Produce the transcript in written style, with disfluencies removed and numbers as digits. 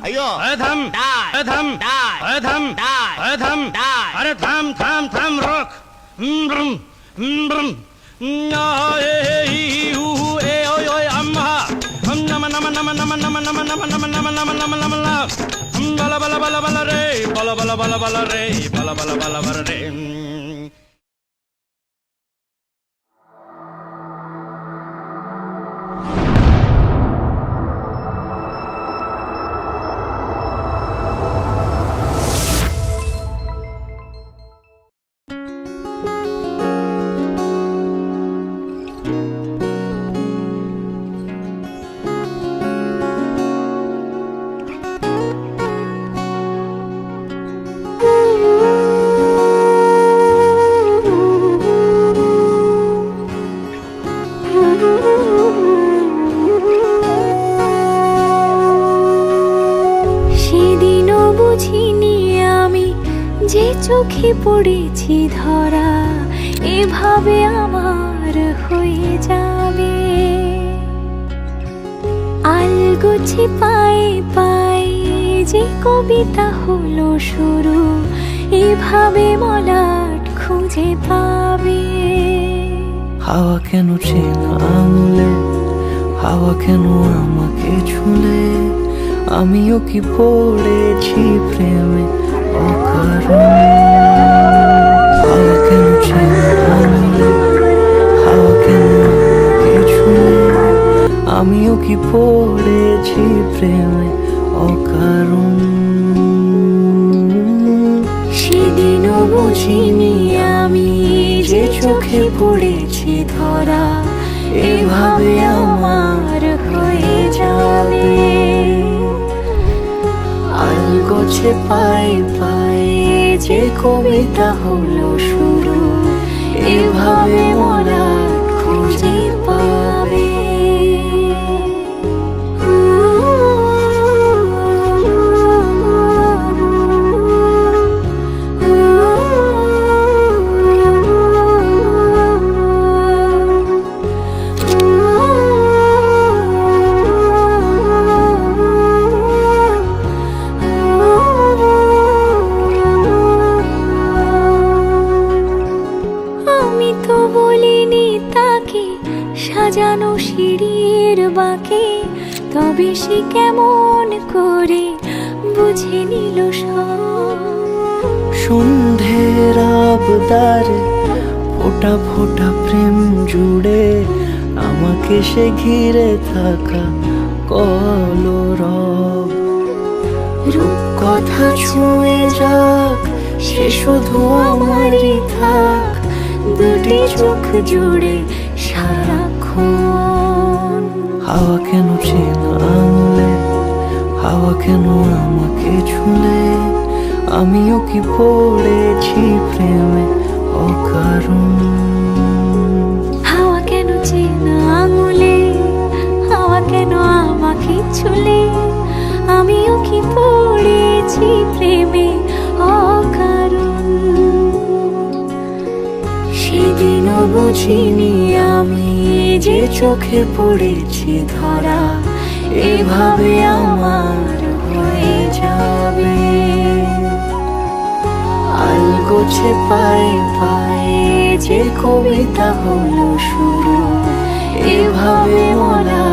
अयो থাম डाय থাম डाय থাম डाय থাম डाय আরে থাম থাম থাম রক ব্রুম ব্রুম এ ওই ওই আম্মা নম নম নম নম নম নম নম নম নম নম নম নম নম বলা বলা বলা বলা রে বলা বলা বলা বলা রে বলা বলা বলা বলা রে সেদিনও বুঝিনি আমি যে চোখে পড়েছি ধরা এভাবে আমার হয়ে যাবে। আলগোছে পায়ে পায়ে যে কবিতা হলো শুরু এভাবে মলাট খুঁজে পাবে। হাওয়া কেন চেনা আঙুলে, হাওয়া কেন আমাকে ছুলে, আমিও কি পড়েছি প্রেমে অকারণে। হাওয়া কেন চেনা আঙুলে, হাওয়া কেন আমাকে ছুলে, আমিও কি পড়েছি প্রেমে অকারণে। সেদিনও বুঝিনি আমি যে চোখে পড়েছি ধরা এভাবে আমার হয়ে যাবে। আলগোছে পায়ে পায়ে যে কবিতা হলো শুরু এভাবে মরা খুঁজে পাবে। আমি তো বলিনি তাকে সাজানো সিঁড়ির বাঁকে, তবে সে কেমন করে বুঝে নিল সব। সন্ধ্যের আবদারে ফোটা ফোটা প্রেম জুড়ে আমাকে সে ঘিরে থাকা কলরব। রূপকথা ছুঁয়ে যাক সে শুধু আমারই থাক, দুটি চোখ জুড়ে সারাক্ষণ। হাওয়া কেন চেনা আঙুলে, হাওয়া কেন আমাকে ছুলে, আমিও কি পড়েছি প্রেমে অকারণে। হাওয়া কেন চেনা আঙুলে, হাওয়া কেন আমাকে ছুলে, আমিও কি পড়েছি প্রেমে অকারণ। সেদিনও বুঝিনি আমি যে চোখে পড়েছি ধরা এভাবে আমার হয়ে যাবে। আলগোছে পায়ে পায়ে যে কবিতা হলো শুরু এভাবে মরা